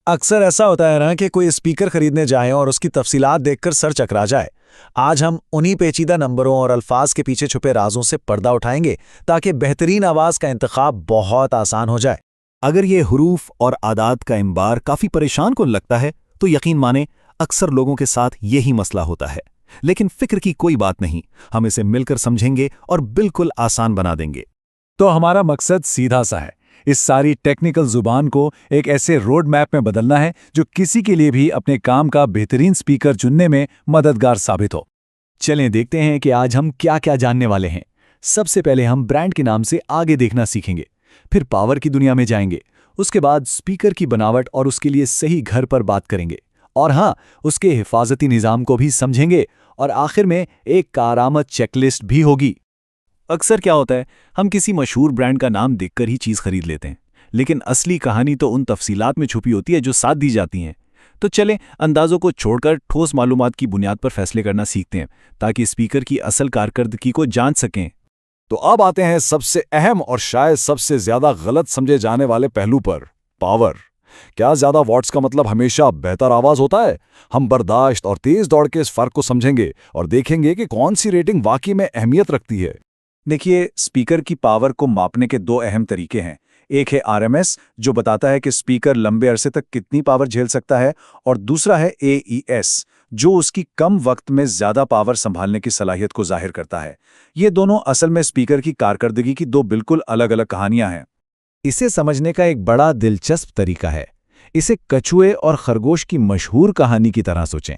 अक्सर ऐसा होता है ना कि कोई स्पीकर खरीदने जाए और उसकी तफसीलात देखकर सर चकरा जाए। आज हम उन्हीं पेचीदा नंबरों और अल्फाज के पीछे छुपे राजों से पर्दा उठाएंगे ताकि बेहतरीन आवाज का इंतखाब बहुत आसान हो जाए। अगर ये हुरूफ और आदात का इम्बार काफी परेशान कुन लगता है तो यकीन माने अक्सर लोगों के साथ यही मसला होता है। लेकिन फिक्र की कोई बात नहीं, हम इसे मिलकर समझेंगे और बिल्कुल आसान बना देंगे। तो हमारा मकसद सीधा सा है, इस सारी टेक्निकल जुबान को एक ऐसे रोड मैप में बदलना है जो किसी के लिए भी अपने काम का बेहतरीन स्पीकर चुनने में मददगार साबित हो। चलें देखते हैं कि आज हम क्या क्या जानने वाले हैं। सबसे पहले हम ब्रांड के नाम से आगे देखना सीखेंगे, फिर पावर की दुनिया में जाएंगे, उसके बाद स्पीकर की बनावट और उसके लिए सही घर पर बात करेंगे, और हाँ, उसके हिफाजती निज़ाम को भी समझेंगे, और आखिर में एक कारआमद चेकलिस्ट भी होगी। अक्सर क्या होता है, हम किसी मशहूर ब्रांड का नाम देखकर ही चीज़ खरीद लेते हैं, लेकिन असली कहानी तो उन तफसीलात में छुपी होती है जो साथ दी जाती हैं। तो चलें अंदाज़ों को छोड़कर ठोस मालूमात की बुनियाद पर फैसले करना सीखते हैं, ताकि स्पीकर की असल कारकर्दगी को जान सकें। तो अब आते हैं सबसे अहम और शायद सबसे ज्यादा गलत समझे जाने वाले पहलू पर, पावर। क्या ज्यादा वॉट्स का मतलब हमेशा बेहतर आवाज होता है? हम बर्दाश्त और तेज दौड़ के इस फर्क को समझेंगे और देखेंगे कि कौन सी रेटिंग वाकई में अहमियत रखती है। देखिए, स्पीकर की पावर को मापने के दो अहम तरीके हैं। एक है आरएमएस, जो बताता है कि स्पीकर लंबे अरसे तक कितनी पावर झेल सकता है, और दूसरा है एईएस, जो उसकी कम वक्त में ज्यादा पावर संभालने की सलाहियत को जाहिर करता है। ये दोनों असल में स्पीकर की कारकर्दगी की दो बिल्कुल अलग अलग कहानियां हैं। इसे समझने का एक बड़ा दिलचस्प तरीका है। इसे कछुए और खरगोश की मशहूर कहानी की तरह सोचें।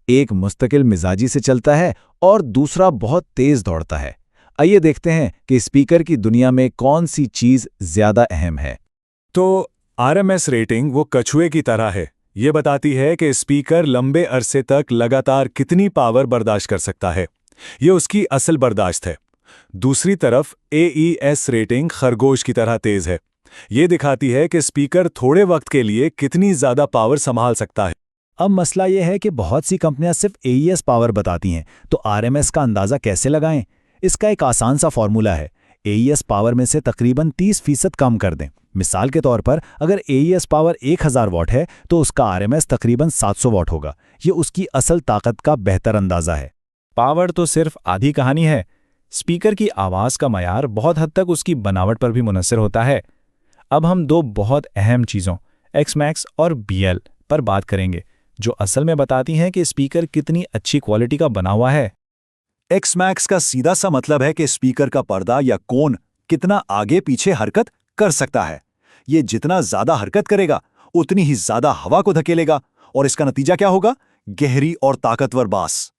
एक मुस्तकिल मिजाजी से चलता है और दूसरा बहुत तेज दौड़ता है। आइए देखते हैं कि स्पीकर की दुनिया में कौन सी चीज ज्यादा अहम है। तो आरएमएस रेटिंग वो कछुए की तरह है। ये बताती है कि स्पीकर लंबे अरसे तक लगातार कितनी पावर बर्दाश्त कर सकता है। ये उसकी असल बर्दाश्त है। दूसरी तरफ एईएस रेटिंग खरगोश की तरह तेज है। ये दिखाती है कि स्पीकर थोड़े वक्त के लिए कितनी ज्यादा पावर संभाल सकता है। अब मसला यह है कि बहुत सी कंपनियां सिर्फ एईएस पावर बताती हैं, तो आरएमएस का अंदाजा कैसे लगाएं? इसका एक आसान सा फॉर्मूला है। एईएस पावर में से तकरीबन 30% कम कर दें। मिसाल के तौर पर अगर एईएस पावर 1000 वॉट है तो उसका आरएमएस तकरीबन 700 वॉट होगा। ये उसकी असल ताकत का बेहतर अंदाजा है। पावर तो सिर्फ आधी कहानी है। स्पीकर की आवाज का मयार बहुत हद तक उसकी बनावट पर भी मुनसर होता है। अब हम दो बहुत अहम चीज़ों एक्समैक्स और बीएल पर बात करेंगे, जो असल में बताती हैं कि स्पीकर कितनी अच्छी क्वालिटी का बना हुआ है। एक्समैक्स का सीधा सा मतलब है कि स्पीकर का पर्दा या कोन कितना आगे पीछे हरकत कर सकता है। ये जितना ज्यादा हरकत करेगा उतनी ही ज्यादा हवा को धकेलेगा, और इसका नतीजा क्या होगा? गहरी और ताकतवर बास।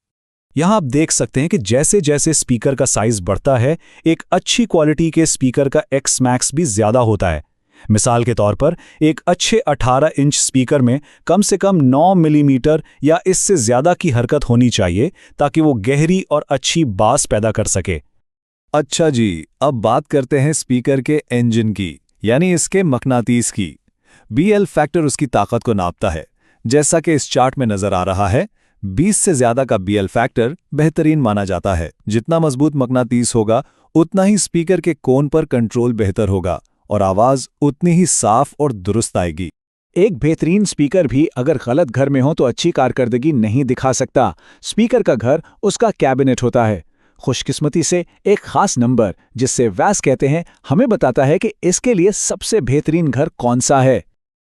यहां आप देख सकते हैं कि जैसे जैसे स्पीकर का साइज बढ़ता है, एक अच्छी क्वालिटी के स्पीकर का एक्समैक्स भी ज्यादा होता है। मिसाल के तौर पर एक अच्छे 18 इंच स्पीकर में कम से कम 9 मिलीमीटर या इससे ज्यादा की हरकत होनी चाहिए, ताकि वो गहरी और अच्छी बास पैदा कर सके। अच्छा जी, अब बात करते हैं स्पीकर के इंजन की, यानी इसके मकनातीस की। बीएल फैक्टर उसकी ताकत को नापता है। जैसा कि इस चार्ट में नजर आ रहा है, 20 से ज्यादा का बीएल फैक्टर बेहतरीन माना जाता है। जितना मजबूत मकनातीस होगा उतना ही स्पीकर के कोन पर कंट्रोल बेहतर होगा और आवाज उतनी ही साफ और दुरुस्त आएगी। एक बेहतरीन स्पीकर भी अगर गलत घर में हो तो अच्छी कारकर्दगी नहीं दिखा सकता। स्पीकर का घर उसका कैबिनेट होता है। खुशकिस्मती से एक खास नंबर, जिससे वैस कहते हैं, हमें बताता है कि इसके लिए सबसे बेहतरीन घर कौन सा है।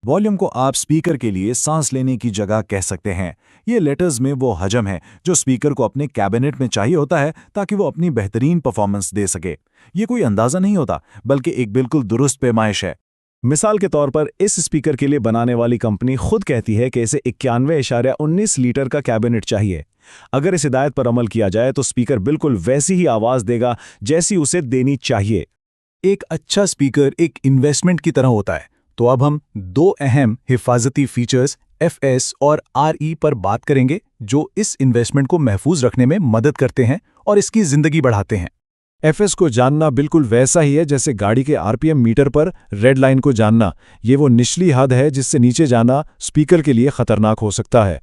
वॉल्यूम को आप स्पीकर के लिए सांस लेने की जगह कह सकते हैं। ये लेटर्स में वो हजम है जो स्पीकर को अपने कैबिनेट में चाहिए होता है ताकि वो अपनी बेहतरीन परफॉर्मेंस दे सके। ये कोई अंदाजा नहीं होता, बल्कि एक बिल्कुल दुरुस्त पैमाइश है। मिसाल के तौर पर इस स्पीकर के लिए बनाने वाली कंपनी खुद कहती है कि इसे 91.19 लीटर का कैबिनेट चाहिए। अगर इस हिदायत पर अमल किया जाए तो स्पीकर बिल्कुल वैसी ही आवाज देगा जैसी उसे देनी चाहिए। एक अच्छा स्पीकर एक इन्वेस्टमेंट की तरह होता है। तो अब हम दो अहम हिफाजती फीचर्स एफएस और आरई पर बात करेंगे, जो इस इन्वेस्टमेंट को महफूज रखने में मदद करते हैं और इसकी जिंदगी बढ़ाते हैं। एफएस को जानना बिल्कुल वैसा ही है जैसे गाड़ी के आरपीएम मीटर पर रेड लाइन को जानना। ये वो निचली हद है जिससे नीचे जाना स्पीकर के लिए खतरनाक हो सकता है।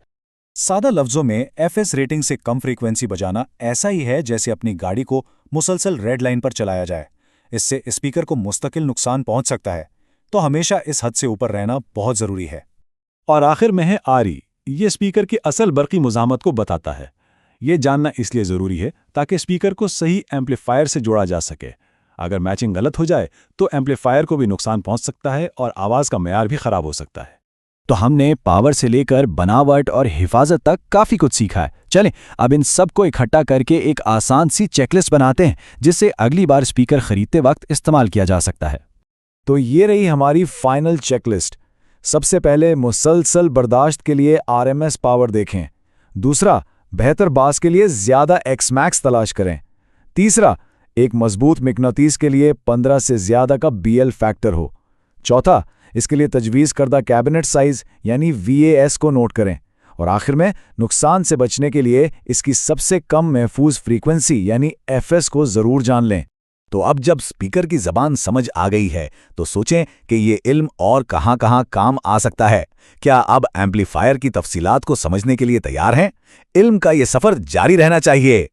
सादा लफ्जों में एफएस रेटिंग से कम फ्रीक्वेंसी बजाना ऐसा ही है जैसे अपनी गाड़ी को मुसलसल रेड लाइन पर चलाया जाए। इससे स्पीकर को मुस्तकिल नुकसान पहुंच सकता है, तो हमेशा इस हद से ऊपर रहना बहुत जरूरी है। और आखिर में है आरई। ये स्पीकर की असल बरकी मुज़ाहमत को बताता है। ये जानना इसलिए ज़रूरी है ताकि स्पीकर को सही एम्पलीफायर से जोड़ा जा सके। अगर मैचिंग गलत हो जाए तो एम्पलीफायर को भी नुकसान पहुंच सकता है और आवाज़ का मेयार भी खराब हो सकता है। तो हमने पावर से लेकर बनावट और हिफाजत तक काफ़ी कुछ सीखा है। चलें अब इन सब को इकट्ठा करके एक आसान सी चेकलिस्ट बनाते हैं जिससे अगली बार स्पीकर खरीदते वक्त इस्तेमाल किया जा सकता है। तो ये रही हमारी फाइनल चेकलिस्ट। सबसे पहले मुसलसल बर्दाश्त के लिए आरएमएस पावर देखें। दूसरा, बेहतर बास के लिए ज़्यादा एक्समैक्स तलाश करें। तीसरा, एक मजबूत मिकनातीस के लिए 15 से ज़्यादा का बीएल फैक्टर हो। चौथा, इसके लिए तजवीज़ करदा कैबिनेट साइज़ यानी VAS को नोट करें। और आखिर में नुकसान से बचने के लिए इसकी सबसे कम महफूज फ्रीक्वेंसी यानी FS को ज़रूर जान लें। तो अब जब स्पीकर की ज़बान समझ आ गई है तो सोचें कि ये इल्म और कहाँ-कहाँ काम आ सकता है। क्या अब एम्पलीफायर की तफसीलात को समझने के लिए तैयार हैं? इल्म का ये सफ़र जारी रहना चाहिए।